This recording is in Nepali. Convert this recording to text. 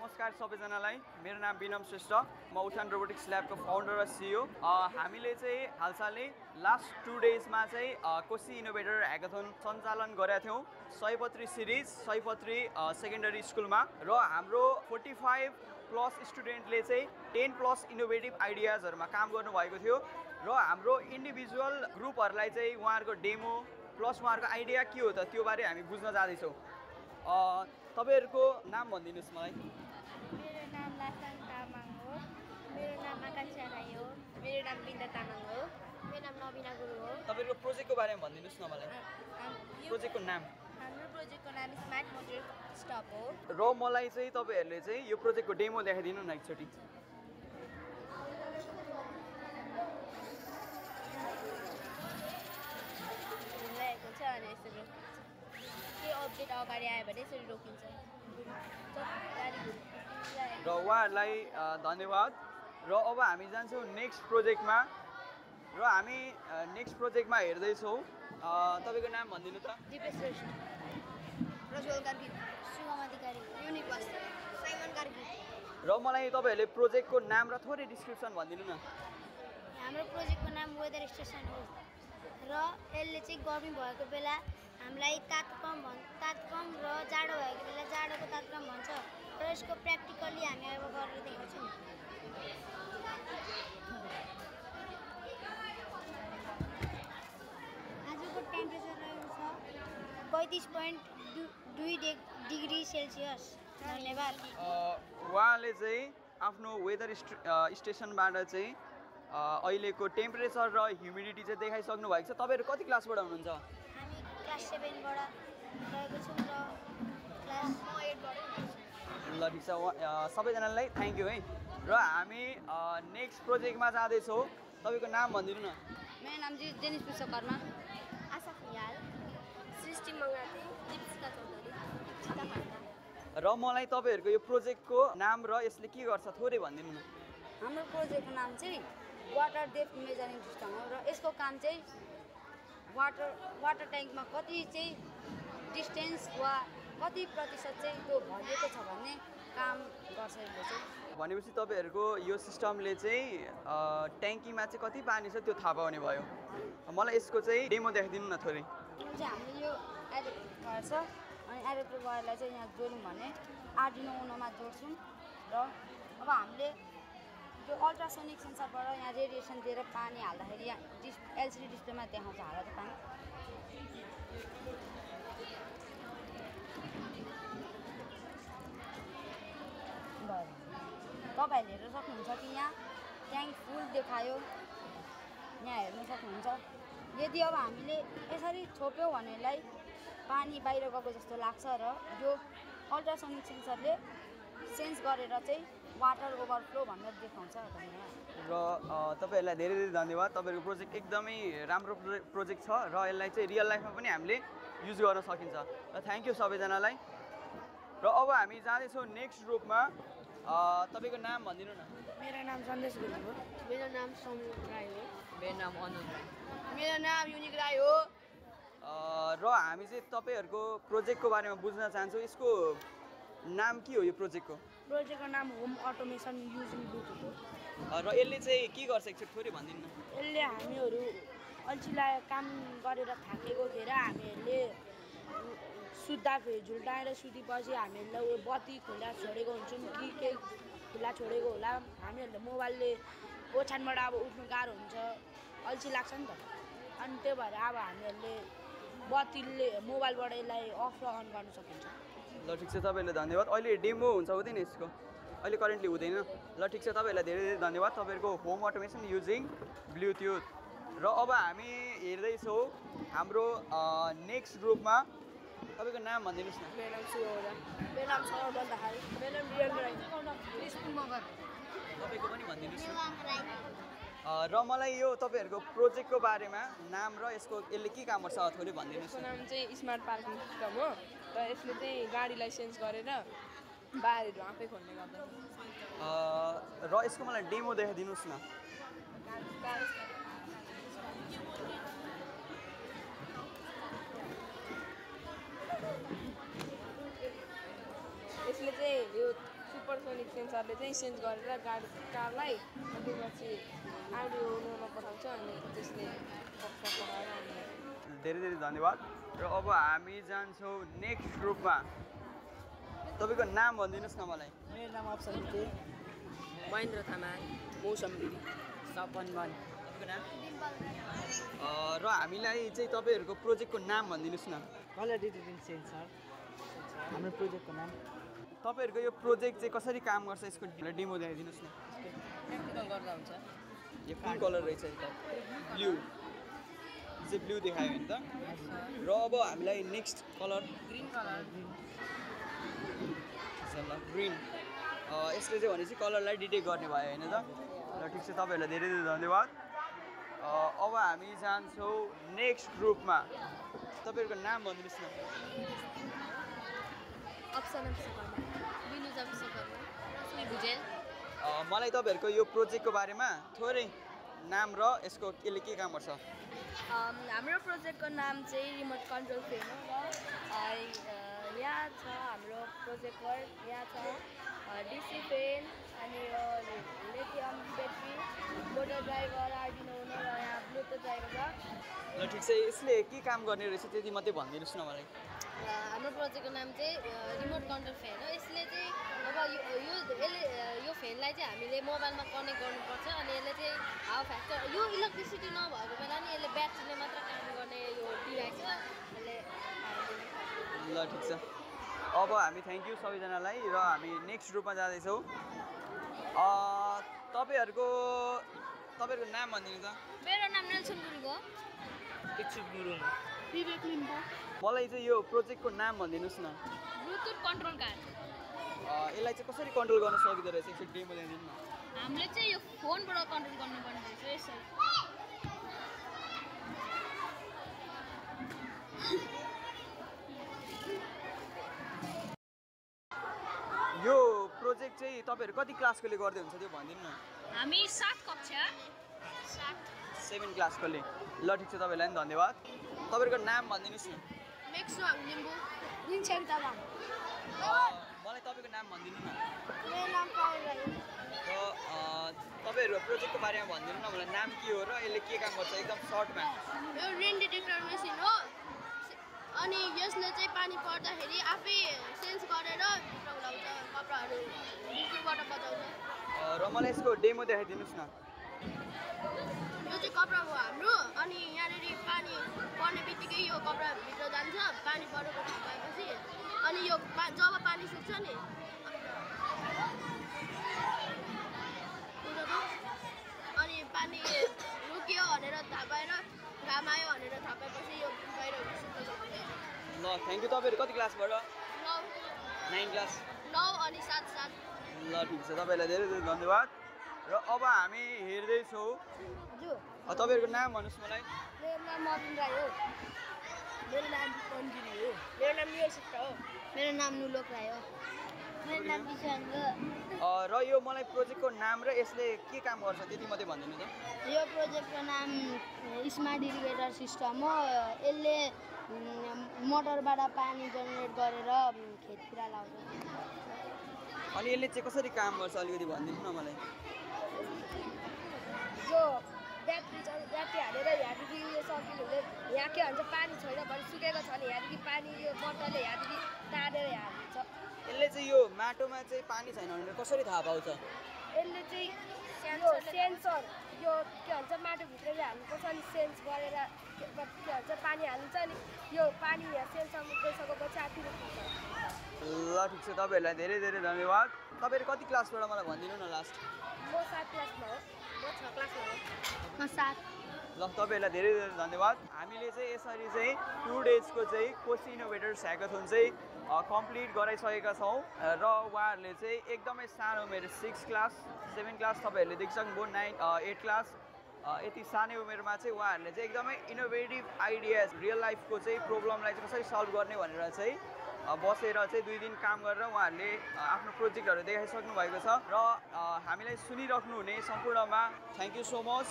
नमस्कार सबैजनालाई मेरो नाम विनम श्रेष्ठ म उठान रोबोटिक्स ल्याबको फाउन्डर र सिइओ हामीले चाहिँ हालसालै लास्ट 2 डेजमा चाहिँ कोशी इनोभेटर ह्याकाथन सञ्चालन गरेका थियौँ सयपत्री सिरिज सयपत्री सेकेन्डरी स्कुलमा र हाम्रो 45 प्लस स्टुडेन्टले चाहिँ 10 प्लस इनोभेटिभ आइडियाजहरुमा काम गर्नुभएको थियो र हाम्रो इन्डिभिजुअल ग्रुपहरुलाई चाहिँ उहाँहरुको डेमो प्लस उहाँहरुको आइडिया के हो त त्यो बारे हामी बुझ्न जाँदैछौँ तपाईहरुको नाम भनिदिनुस् मलाई मेरो नाम लासाङ तामाङ हो मेरो नाम आकांक्षा राई हो मेरो नाम बिन्दा तामाङ हो मेरो नाम नबिना गुरु हो तपाईहरुको प्रोजेक्टको बारेमा भनिदिनुस् न मलाई प्रोजेक्टको नाम हाम्रो प्रोजेक्टको नाम स्मार्ट मोटर स्टप हो र मलाई चाहिँ तपाईहरुले चाहिँ यो प्रोजेक्टको डेमो देखाइदिनु न एकचोटी रहेको छ अनि यसरी के अपडेट अगाडि आयो भने यसरी रोकिन्छ र उहाँहरूलाई धन्यवाद र अब हामी जान्छौँ नेक्स्ट प्रोजेक्टमा र हामी नेक्स्ट प्रोजेक्टमा हेर्दैछौँ तपाईको नाम भनिदिनु त दिपेश श्रेष्ठ प्रज्वल कार्की सुगम अधिकारी युनिक वास्ता साइमन कार्की र मलाई तपाईहरुले प्रोजेक्टको नाम र थोरै डिस्क्रिप्सन भनिदिनु न हाम्रो प्रोजेक्टको नाम वेदर स्टेसन हो र यसले चाहिँ गर्मी भएको बेला हामीलाई तापक्रम र जाडो भएको बेला जाडोको तापक्रम भन्छ र यसको प्र्याक्टिकली हामी अब गरेर देखाउँछौँ आजको टेम्परेचर रहेको छ 35.2 डिग्री सेल्सियस धन्यवाद उहाँले चाहिँ आफ्नो वेदर स्टेसनबाट चाहिँ अहिलेको टेम्परेचर र ह्युमिडिटी चाहिँ देखाइसक्नु भएको छ तपाईहरु कति क्लासबाट हुनुहुन्छ हामी क्लास 7 बाट रहेको छौँ र क्लास 8 बाट ल ठिक छ सबैजनालाई थ्याङ्क यू है र हामी नेक्स्ट प्रोजेक्टमा जाँदैछौँ तपाईको नाम भनिदिनु न मेरो नाम चाहिँ जेनिस विश्वकर्मा आशा फुयाल सृष्टि मङ्गाती दीपिका चौधरी सीता खड्का र मलाई तपाईहरुको यो प्रोजेक्टको नाम र यसले के गर्छ थोरै भनिदिनु न हाम्रो प्रोजेक्टको नाम चाहिँ वाटर डेप्थ मेजरिङ सिस्टम हो र यसको काम चाहिँ वाटर ट्याङ्कमा कति चाहिँ डिस्टेन्स वा कति प्रतिशत चाहिँ त्यो भरिएको छ भन्ने काम गर्छ यसले चाहिँ भनेपछि तपाईहरुको यो सिस्टमले चाहिँ ट्याङ्कीमा चाहिँ कति पानी छ त्यो थाहा पाउने भयो मलाई यसको चाहिँ डेमो देखाइदिनु न थोरै चाहिँ हामीले यो एडप्टर वायर छ अनि एडप्टर वायरलाई चाहिँ यहाँ जोड्यौँ भने आर्डिनो उनोमा जोड्छौँ र अब हामीले त्यो अल्ट्रासोनिक सेन्सरबाट यहाँ रेडिएसन दिएर पानी हाल्दाखेरि यहाँ एलसिडी डिस्प्लेमा देखाउँछ हालेको पानी भयो तपाईँहरूले हेर्न सक्नुहुन्छ कि यहाँ ट्याङ्क फुल देखायो यहाँ हेर्न सक्नुहुन्छ यदि अब हामीले यसरी छोप्यौँ भनेलाई पानी बाहिर गएको जस्तो लाग्छ र यो अल्ट्रासोनिक सेन्सरले सेन्स गरेर चाहिँ वाटर ओभरफ्लो भनेर देखाउँछ र तपाईहरुलाई धेरै धेरै धन्यवाद तपाईहरुको प्रोजेक्ट एकदमै राम्रो प्रोजेक्ट छ र यसलाई चाहिँ रियल लाइफमा पनि हामीले युज गर्न सकिन्छ र थ्याङ्क यू सबैजनालाई र अब हामी जाँदैछौँ नेक्स्ट ग्रुपमा तपाईको नाम भनिदिनु न मेरो नाम सन्देश गुरुङ हो मेरो नाम समुद राई हो मेरो नाम अनुज मेरो नाम युनिक राई हो र हामी चाहिँ तपाईहरुको प्रोजेक्टको बारेमा बुझ्न चाहन्छौँ यसको नाम के हो यो प्रोजेक्टको प्रोजेक्टको नाम होम अटोमेसन युजिङ ब्लुटुथ हो र यसले चाहिँ के गर्छ एकचोटि थोरै भनिदिनु न यसले हामीहरू अल्छीलाई काम गरेर थाकेको खेर हामीहरूले सुत्दाखेरि झुल्टाएर सुतेपछि हामीहरूलाई बत्ती खुल्ला छोडेको हुन्छौँ कि केही खुल्ला छोडेको होला हामीहरूले मोबाइलले ओछ्यानबाट अब उठ्नु गाह्रो हुन्छ अल्छी लाग्छ नि त अनि त्यही भएर अब हामीहरूले बत्तीले मोबाइलबाट यसलाई अफ र अन गर्न सकिन्छ ल ठिक छ तपाईहरुलाई धन्यवाद अहिले डेमो हुन्छ हुँदैन यसको अहिले करेन्टली हुँदैन ल ठिक छ तपाईहरुलाई धेरै धेरै धन्यवाद तपाईहरुको होम अटोमेसन युजिङ ब्लुटुथ र अब हामी हेर्दैछौँ हाम्रो नेक्स्ट ग्रुपमा तपाईको नाम भनिदिनुस् न मेरो नाम शिवरा मेरो नाम सौरभ बन्दाहारी मेरो नाम वीरेन्द्र राई स्कुल मगर तपाईको पनि भनिदिनुस् न र मलाई यो तपाईहरुको प्रोजेक्टको बारेमा नाम र यसले के काम गर्छ थोरै भनिदिनुस् यसको नाम चाहिँ स्मार्ट पार्किङ सिस्टम हो र यसले चाहिँ गाडीलाई सेन्स गरेर बारहरू आफै खोल्ने गर्दछ र यसको मलाई डेमो देखाइदिनुस् न यसले चाहिँ यो सुपर सेन्सरले चाहिँ सेन्स गरेर कारलाई अनि त्यसपछि आडियो नोटमा पठाउँछ अनि त्यसले पकाएर आउने। धेरै धेरै धन्यवाद। र अब हामी जान्छौँ नेक्स्ट ग्रुपमा। तपाईँको नाम भनिदिनुहोस् न मलाई। मेरो नाम अप्सन के महेन्द्र तामाङ, मौसम गिरी, सपन मन। तपाईँको नाम? र हामीलाई चाहिँ तपाईँहरूको प्रोजेक्टको नाम भनिदिनुहोस् न। कलर डिटेक्टिङ सेन्सर हाम्रो प्रोजेक्टको नाम। तपाईँहरूको यो प्रोजेक्ट चाहिँ कसरी काम गर्छ यसको डेमो देखाइदिनुहोस् न। प्र्याक्टिकल गर्दा हुन्छ। यो कुन कलर रहेछ यो त? ब्लू। चाहिँ ब्लू देखायो नि त। र अब हामीलाई नेक्स्ट कलर ग्रिन कलर। ल ग्रिन। यसले चाहिँ भनेपछि कलरलाई डिटेक्ट गर्ने भयो होइन त? ल ठिक छ, तपाईँहरूलाई धेरै धेरै धन्यवाद। अब हामी जान्छौँ नेक्स्ट ग्रुपमा। तपाईँहरूको नाम भनिदिनुहोस् न। अप्सन विनुजा विश्वकर्मा, रश्मि भुजेल। मलाई तपाईँहरूको यो प्रोजेक्टको बारेमा थोरै नाम र यसको यसले के काम गर्छ? हाम्रो प्रोजेक्टको नाम चाहिँ रिमोट कन्ट्रोल फेन हो र यहाँ छ हाम्रो प्रोजेक्टर, यहाँ छ डिसी फेन अनि यो lithium battery, motor driver, Arduino Uno र यहाँ ब्लुटुथ ड्राइभर छ। ल ठिक छ, यसले के काम गर्ने रहेछ त्यति मात्रै भनिदिनुहोस् न मलाई। हाम्रो प्रोजेक्टको नाम चाहिँ रिमोट कन्ट्रोल फ्यान हो। यसले चाहिँ अब यो फ्यानलाई चाहिँ हामीले मोबाइलमा कनेक्ट गर्नुपर्छ अनि यसले चाहिँ हावा फ्याक्छ। यो इलेक्ट्रिसिटी नभएको बेला नि यसले ब्याट्रीले मात्र काम गर्ने यो डिभाइस हो। यसले ल ठिक छ, अब हामी थ्याङ्क यू सबैजनालाई र हामी नेक्स्ट ग्रुपमा जाँदैछौँ। तपाईँहरूको नाम भनिदिनु त। मेरो नाम नेल्सन गुरुङ हो। इच्छुक गुरुङ। विवेक लिम्बू। मलाई चाहिँ यो प्रोजेक्टको नाम भनिदिनुहोस् न। Bluetooth control card. यसलाई चाहिँ कसरी कन्ट्रोल गर्न सकिँदो रहेछ एकचोटि डेमो दिनु न। हामीले चाहिँ यो फोनबाट कन्ट्रोल गर्नुपर्ने रहेछ यसरी। यो प्रोजेक्ट चाहिँ तपाईँहरू कति क्लासकोले गर्दै हुन्छ त्यो भनिदिनु न। हामी 7 कक्षा 7 क्लासकोले। ल ठिक छ, तपाईँलाई पनि धन्यवाद। तपाईँहरूको नाम भनिदिनुहोस् न। मेक्सुआङ लिम्बू। रिन्छेङ तामाङ। मलाई तपाईँको नाम भनिदिनु न। मेरो नाम पाउल राई। र तपाईँहरू प्रोजेक्टको बारेमा भनिदिनु न मलाई, नाम के हो र यसले के काम गर्छ एकदम सर्टमा। यो रेन डिटेक्टर मेसिन हो अनि यसले चाहिँ पानी पर्दाखेरि आफै सेन्स गरेर भित्र उडाउँछ कपडाहरू, भित्रबाट बचाउँछ। र मलाई यसको डेमो देखाइदिनुहोस् न। यो चाहिँ कपडा हो हाम्रो अनि यहाँनिर पानी पर्ने बित्तिकै यो कपडा भित्र जान्छ। पानी परेको थाहा पाएपछि अनि यो जब पानी सुक्छ नि अनि पानी रुक्यो भनेर थाहा पाएर घाम आयो भनेर थाहा पाएपछि यो बाहिर सुक्न सक्छ। ल थ्याङ्क यू। तपाईँहरू कति क्लासबाट? 9 क्लास। 9 अनि 7 ल ठिक छ, तपाईँलाई धेरै धेरै धन्यवाद। र अब हामी हेर्दैछौँ। हजुर। तपाईँहरूको नाम भन्नुहोस् मलाई। मेरो नाम मबिन राई हो। मेरो नाम पन्जिरी हो। मेरो नाम नियोसित हो। मेरो नाम नुलोक राई हो। मेरो नाम विशाङ हो। र यो मलाई प्रोजेक्टको नाम र यसले के काम गर्छ त्यति मात्रै भनिदिनु त। यो प्रोजेक्टको नाम स्मार्ट इरिगेटर सिस्टम हो। यसले मोटरबाट पानी जेनेरेट गरेर खेततिर लाउँछ। अनि यसले चाहिँ कसरी काम गर्छ अलिकति भनिदिनु न मलाई। यो ब्याट्री हालेर यहाँदेखि यो सकिनु हुँदै यहाँ के भन्छ पानी छैन भने सुकेको छ भने यहाँदेखि पानी यो मोटरले यहाँदेखि तानेर यहाँ हाल्छ। यसले चाहिँ यो माटोमा चाहिँ पानी छैन भनेर कसरी थाहा पाउँछ? यसले चाहिँ यो सेन्सर यो के भन्छ माटोभित्रले हाल्नुपर्छ अनि सेन्स गरेर के भन्छ पानी हाल्छ अनि यो पानी यहाँ सेन्सरमा गइसकेपछि आफै रुक्छ। ल ठिक छ, तपाईँहरूलाई धेरै धेरै धन्यवाद। तपाईँहरू कति क्लासबाट मलाई भनिदिनु न लास्ट। म 7 क्लासमा हो। म 6 क्लासमा हो। म 7। ल तपाईँहरूलाई धेरै धेरै धन्यवाद। हामीले चाहिँ यसरी चाहिँ 2 डेजको चाहिँ कोशी इनोभेटर्स ह्याकाथन चाहिँ कम्प्लिट गराइसकेका छौँ र उहाँहरूले चाहिँ एकदमै सानो उमेर 6 क्लास 7 क्लास तपाईँहरूले देखिसक्नुभयो 8 क्लास यति सानै उमेरमा चाहिँ उहाँहरूले चाहिँ एकदमै इनोभेटिभ आइडियाज रियल लाइफको चाहिँ प्रब्लमलाई चाहिँ कसरी सल्भ गर्ने भनेर चाहिँ बसेर चाहिँ 2 दिन काम गरेर उहाँहरूले आफ्नो प्रोजेक्टहरू देखाइसक्नु भएको छ र हामीलाई सुनिराख्नु हुने सम्पूर्णमा थ्याङ्क यू सो मच।